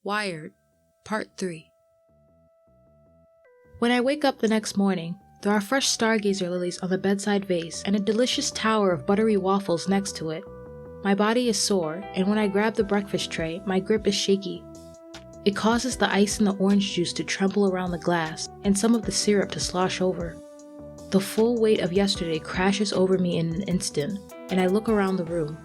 Wired, Part 3. When I wake up the next morning, there are fresh stargazer lilies on the bedside vase and a delicious tower of buttery waffles next to it. My body is sore, and when I grab the breakfast tray, my grip is shaky. It causes the ice in the orange juice to tremble around the glass and some of the syrup to slosh over. The full weight of yesterday crashes over me in an instant, and I look around the room.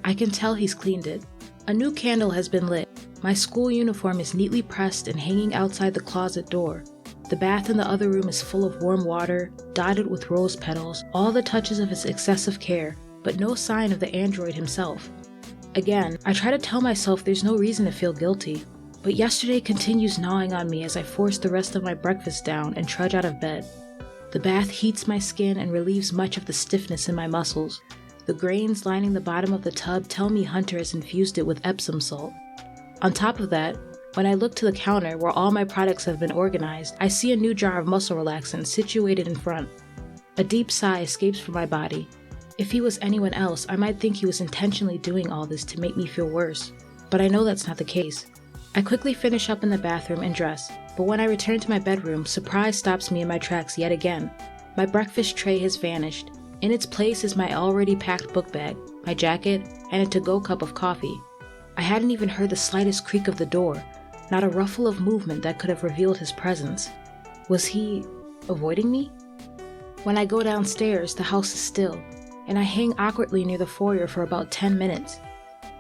I can tell he's cleaned it. A new candle has been lit. My school uniform is neatly pressed and hanging outside the closet door. The bath in the other room is full of warm water, dotted with rose petals, all the touches of his excessive care, but no sign of the android himself. Again, I try to tell myself there's no reason to feel guilty, but yesterday continues gnawing on me as I force the rest of my breakfast down and trudge out of bed. The bath heats my skin and relieves much of the stiffness in my muscles. The grains lining the bottom of the tub tell me Hunter has infused it with Epsom salt. On top of that, when I look to the counter where all my products have been organized, I see a new jar of muscle relaxant situated in front. A deep sigh escapes from my body. If he was anyone else, I might think he was intentionally doing all this to make me feel worse, but I know that's not the case. I quickly finish up in the bathroom and dress, but when I return to my bedroom, surprise stops me in my tracks yet again. My breakfast tray has vanished. In its place is my already packed book bag, my jacket, and a to-go cup of coffee. I hadn't even heard the slightest creak of the door, not a ruffle of movement that could have revealed his presence. Was he avoiding me? When I go downstairs, the house is still, and I hang awkwardly near the foyer for about 10 minutes.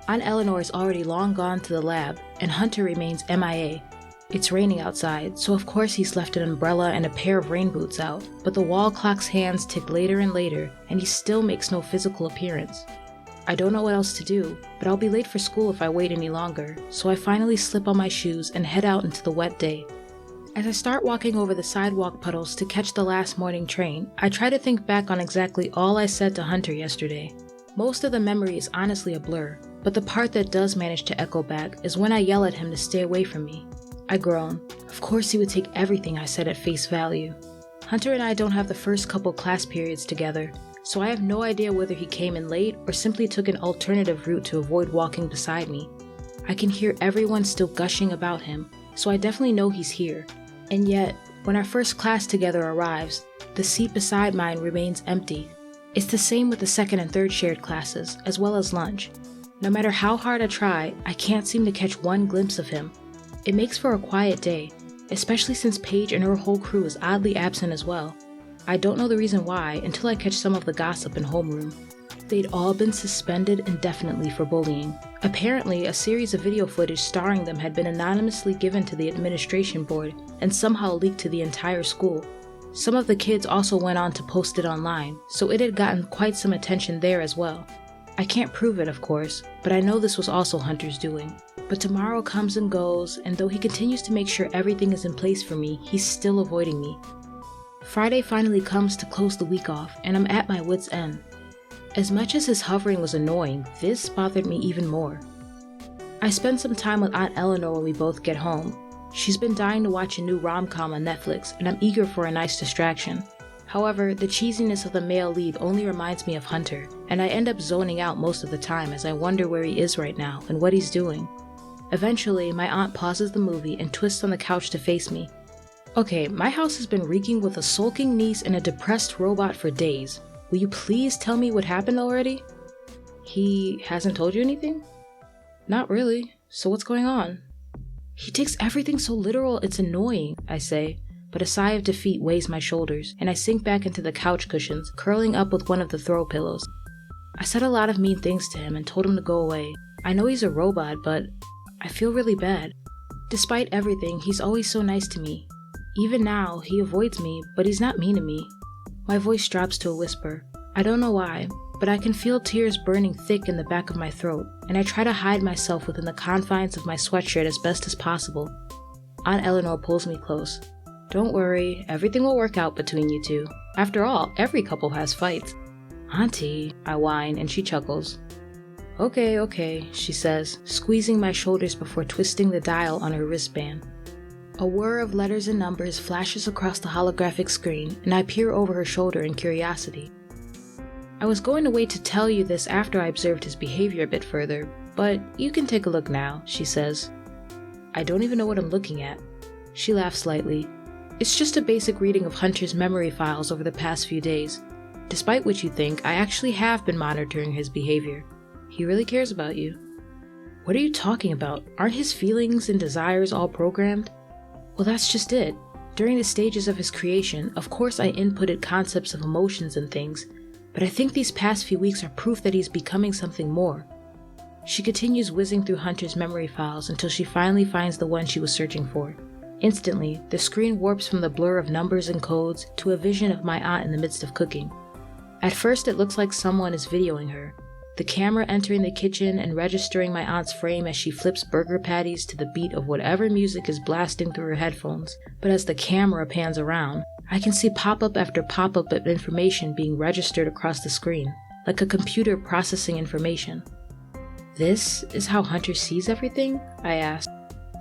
Aunt Eleanor is already long gone to the lab, and Hunter remains MIA. It's raining outside, so of course he's left an umbrella and a pair of rain boots out, but the wall clock's hands tick later and later, and he still makes no physical appearance. I don't know what else to do, but I'll be late for school if I wait any longer, so I finally slip on my shoes and head out into the wet day. As I start walking over the sidewalk puddles to catch the last morning train, I try to think back on exactly all I said to Hunter yesterday. Most of the memory is honestly a blur, but the part that does manage to echo back is when I yell at him to stay away from me. I groan. Of course he would take everything I said at face value. Hunter and I don't have the first couple class periods together, so I have no idea whether he came in late or simply took an alternative route to avoid walking beside me. I can hear everyone still gushing about him, so I definitely know he's here. And yet, when our first class together arrives, the seat beside mine remains empty. It's the same with the second and third shared classes, as well as lunch. No matter how hard I try, I can't seem to catch one glimpse of him. It makes for a quiet day, especially since Paige and her whole crew is oddly absent as well. I don't know the reason why until I catch some of the gossip in homeroom. They'd all been suspended indefinitely for bullying. Apparently, a series of video footage starring them had been anonymously given to the administration board and somehow leaked to the entire school. Some of the kids also went on to post it online, so it had gotten quite some attention there as well. I can't prove it, of course, but I know this was also Hunter's doing. But tomorrow comes and goes, and though he continues to make sure everything is in place for me, he's still avoiding me. Friday finally comes to close the week off, and I'm at my wit's end. As much as his hovering was annoying, this bothered me even more. I spend some time with Aunt Eleanor when we both get home. She's been dying to watch a new rom-com on Netflix, and I'm eager for a nice distraction. However, the cheesiness of the male lead only reminds me of Hunter, and I end up zoning out most of the time as I wonder where he is right now and what he's doing. Eventually, my aunt pauses the movie and twists on the couch to face me. Okay, my house has been reeking with a sulking niece and a depressed robot for days. Will you please tell me what happened already? He hasn't told you anything? Not really. So what's going on? He takes everything so literal it's annoying, I say, but a sigh of defeat weighs my shoulders, and I sink back into the couch cushions, curling up with one of the throw pillows. I said a lot of mean things to him and told him to go away. I know he's a robot, but I feel really bad. Despite everything, he's always so nice to me. Even now, he avoids me, but he's not mean to me. My voice drops to a whisper. I don't know why, but I can feel tears burning thick in the back of my throat, and I try to hide myself within the confines of my sweatshirt as best as possible. Aunt Eleanor pulls me close. Don't worry, everything will work out between you two. After all, every couple has fights. Auntie, I whine, and she chuckles. Okay, she says, squeezing my shoulders before twisting the dial on her wristband. A whir of letters and numbers flashes across the holographic screen, and I peer over her shoulder in curiosity. I was going to wait to tell you this after I observed his behavior a bit further, but you can take a look now, she says. I don't even know what I'm looking at. She laughs slightly. It's just a basic reading of Hunter's memory files over the past few days. Despite what you think, I actually have been monitoring his behavior. He really cares about you. What are you talking about? Aren't his feelings and desires all programmed? Well, that's just it. During the stages of his creation, of course I inputted concepts of emotions and things, but I think these past few weeks are proof that he's becoming something more. She continues whizzing through Hunter's memory files until she finally finds the one she was searching for. Instantly, the screen warps from the blur of numbers and codes to a vision of my aunt in the midst of cooking. At first it looks like someone is videoing her, the camera entering the kitchen and registering my aunt's frame as she flips burger patties to the beat of whatever music is blasting through her headphones. But as the camera pans around, I can see pop-up after pop-up of information being registered across the screen, like a computer processing information. This is how Hunter sees everything? I asked,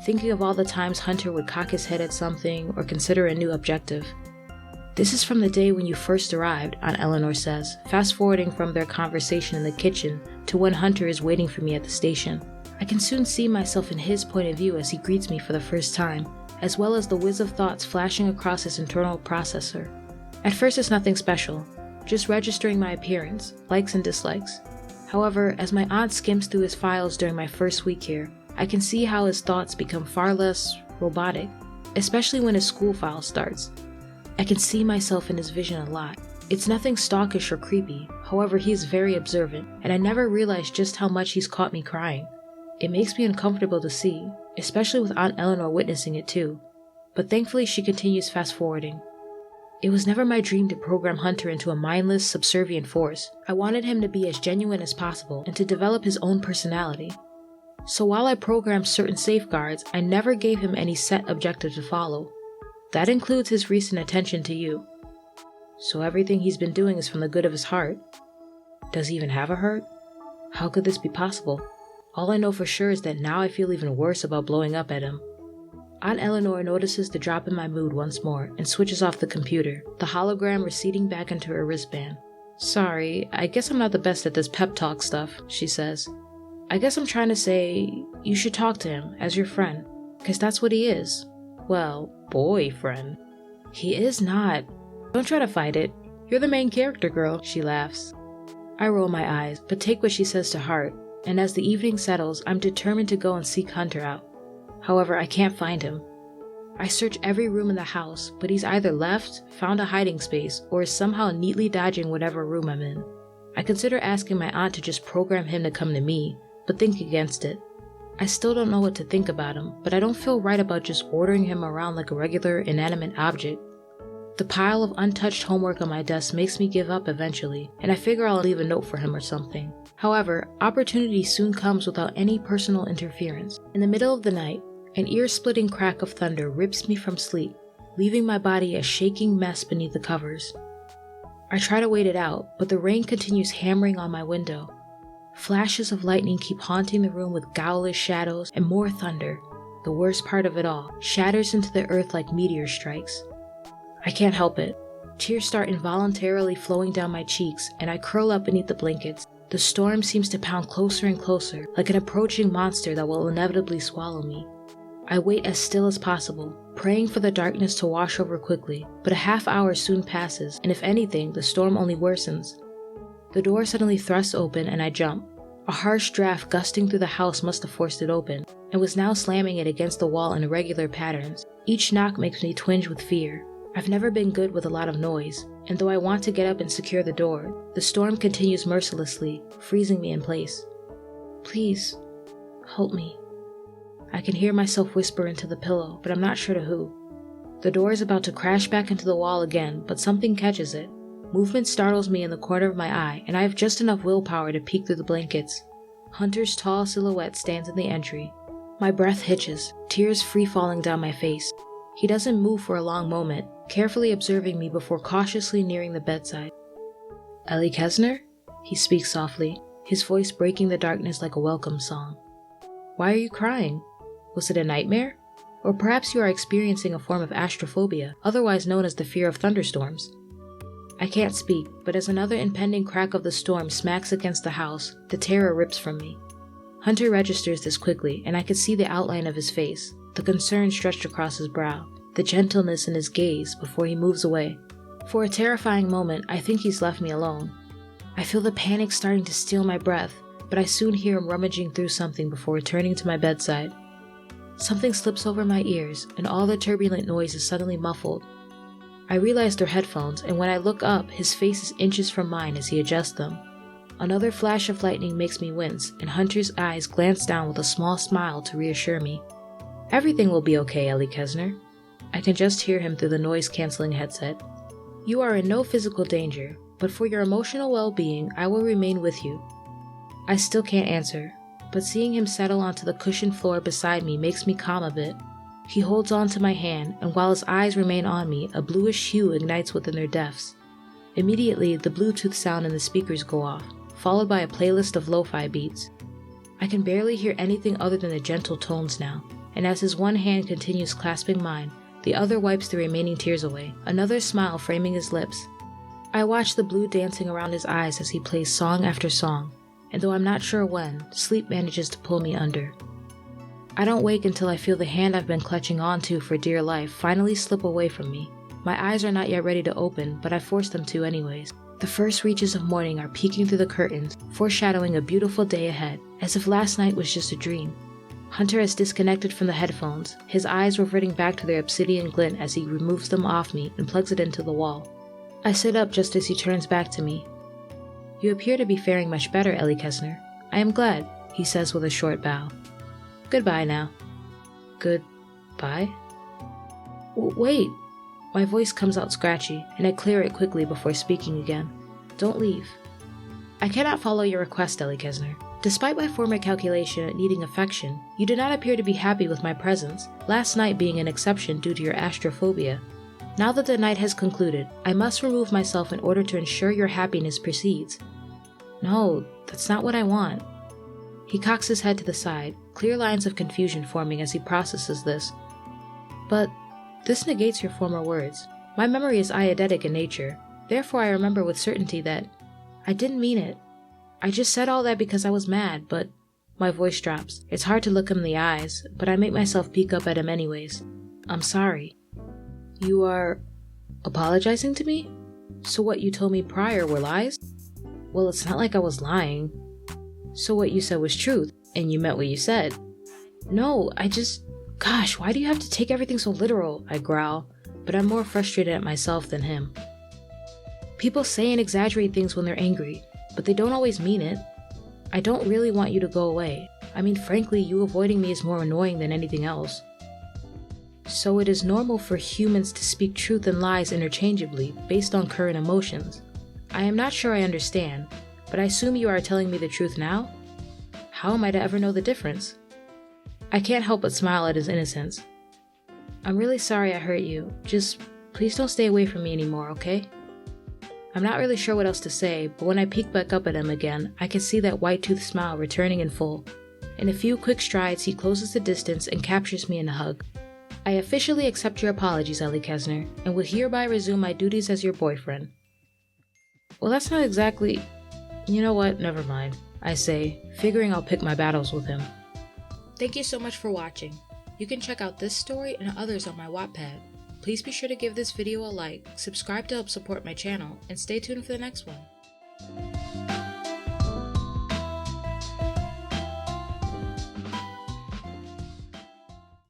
thinking of all the times Hunter would cock his head at something or consider a new objective. This is from the day when you first arrived, Aunt Eleanor says, fast-forwarding from their conversation in the kitchen to when Hunter is waiting for me at the station. I can soon see myself in his point of view as he greets me for the first time, as well as the whiz of thoughts flashing across his internal processor. At first it's nothing special, just registering my appearance, likes and dislikes. However, as my aunt skims through his files during my first week here, I can see how his thoughts become far less robotic, especially when his school file starts. I can see myself in his vision a lot. It's nothing stalkish or creepy, however he is very observant, and I never realized just how much he's caught me crying. It makes me uncomfortable to see, especially with Aunt Eleanor witnessing it too, but thankfully she continues fast-forwarding. It was never my dream to program Hunter into a mindless, subservient force. I wanted him to be as genuine as possible and to develop his own personality. So while I programmed certain safeguards, I never gave him any set objective to follow. That includes his recent attention to you. So everything he's been doing is from the good of his heart. Does he even have a heart? How could this be possible? All I know for sure is that now I feel even worse about blowing up at him. Aunt Eleanor notices the drop in my mood once more and switches off the computer, the hologram receding back into her wristband. Sorry, I guess I'm not the best at this pep talk stuff, she says. I guess I'm trying to say, you should talk to him as your friend, 'cause that's what he is. Well, boyfriend. He is not. Don't try to fight it. You're the main character, girl, she laughs. I roll my eyes, but take what she says to heart, and as the evening settles, I'm determined to go and seek Hunter out. However, I can't find him. I search every room in the house, but he's either left, found a hiding space, or is somehow neatly dodging whatever room I'm in. I consider asking my aunt to just program him to come to me, but think against it. I still don't know what to think about him, but I don't feel right about just ordering him around like a regular, inanimate object. The pile of untouched homework on my desk makes me give up eventually, and I figure I'll leave a note for him or something. However, opportunity soon comes without any personal interference. In the middle of the night, an ear-splitting crack of thunder rips me from sleep, leaving my body a shaking mess beneath the covers. I try to wait it out, but the rain continues hammering on my window. Flashes of lightning keep haunting the room with ghoulish shadows and more thunder. The worst part of it all, shatters into the earth like meteor strikes. I can't help it. Tears start involuntarily flowing down my cheeks, and I curl up beneath the blankets. The storm seems to pound closer and closer, like an approaching monster that will inevitably swallow me. I wait as still as possible, praying for the darkness to wash over quickly, but a half hour soon passes, and if anything, the storm only worsens. The door suddenly thrusts open and I jump. A harsh draft gusting through the house must have forced it open, and was now slamming it against the wall in irregular patterns. Each knock makes me twinge with fear. I've never been good with a lot of noise, and though I want to get up and secure the door, the storm continues mercilessly, freezing me in place. Please, help me. I can hear myself whisper into the pillow, but I'm not sure to who. The door is about to crash back into the wall again, but something catches it. Movement startles me in the corner of my eye, and I have just enough willpower to peek through the blankets. Hunter's tall silhouette stands in the entry. My breath hitches, tears free-falling down my face. He doesn't move for a long moment, carefully observing me before cautiously nearing the bedside. Elli Kesner? He speaks softly, his voice breaking the darkness like a welcome song. Why are you crying? Was it a nightmare? Or perhaps you are experiencing a form of astrophobia, otherwise known as the fear of thunderstorms. I can't speak, but as another impending crack of the storm smacks against the house, the terror rips from me. Hunter registers this quickly, and I can see the outline of his face, the concern stretched across his brow, the gentleness in his gaze before he moves away. For a terrifying moment, I think he's left me alone. I feel the panic starting to steal my breath, but I soon hear him rummaging through something before returning to my bedside. Something slips over my ears, and all the turbulent noise is suddenly muffled. I realize they're headphones, and when I look up, his face is inches from mine as he adjusts them. Another flash of lightning makes me wince, and Hunter's eyes glance down with a small smile to reassure me. "Everything will be okay, Elli Kesner." I can just hear him through the noise-canceling headset. "You are in no physical danger, but for your emotional well-being, I will remain with you." I still can't answer, but seeing him settle onto the cushioned floor beside me makes me calm a bit. He holds on to my hand, and while his eyes remain on me, a bluish hue ignites within their depths. Immediately, the Bluetooth sound in the speakers go off, followed by a playlist of lo-fi beats. I can barely hear anything other than the gentle tones now, and as his one hand continues clasping mine, the other wipes the remaining tears away, another smile framing his lips. I watch the blue dancing around his eyes as he plays song after song, and though I'm not sure when, sleep manages to pull me under. I don't wake until I feel the hand I've been clutching onto for dear life finally slip away from me. My eyes are not yet ready to open, but I force them to anyways. The first reaches of morning are peeking through the curtains, foreshadowing a beautiful day ahead, as if last night was just a dream. Hunter has disconnected from the headphones, his eyes reverting back to their obsidian glint as he removes them off me and plugs it into the wall. I sit up just as he turns back to me. "You appear to be faring much better, Elli Kesner. I am glad," he says with a short bow. "Goodbye now." "Goodbye?" Wait. My voice comes out scratchy, and I clear it quickly before speaking again. "Don't leave." "I cannot follow your request, Elli Kesner. Despite my former calculation at needing affection, you do not appear to be happy with my presence, last night being an exception due to your astrophobia. Now that the night has concluded, I must remove myself in order to ensure your happiness proceeds." "No, that's not what I want." He cocks his head to the side, clear lines of confusion forming as he processes this. "But this negates your former words. My memory is eidetic in nature, therefore I remember with certainty that I didn't mean it. I just said all that because I was mad, but..." My voice drops. It's hard to look him in the eyes, but I make myself peek up at him anyways. "I'm sorry." "You are apologizing to me? So what you told me prior were lies?" "Well, it's not like I was lying." "So what you said was truth, and you meant what you said?" "No, Gosh, why do you have to take everything so literal?" I growl, but I'm more frustrated at myself than him. "People say and exaggerate things when they're angry, but they don't always mean it. I don't really want you to go away. I mean, frankly, you avoiding me is more annoying than anything else." "So it is normal for humans to speak truth and lies interchangeably based on current emotions. I am not sure I understand, but I assume you are telling me the truth now? How am I to ever know the difference?" I can't help but smile at his innocence. "I'm really sorry I hurt you. Just please don't stay away from me anymore, okay?" I'm not really sure what else to say, but when I peek back up at him again, I can see that white-toothed smile returning in full. In a few quick strides, he closes the distance and captures me in a hug. "I officially accept your apologies, Elli Kesner, and will hereby resume my duties as your boyfriend." "Well, that's not exactly..." "You know what? Never mind," I say, figuring I'll pick my battles with him. Thank you so much for watching. You can check out this story and others on my wattpad. Please be sure to give this video a like, subscribe to help support my channel, and stay tuned for the next one.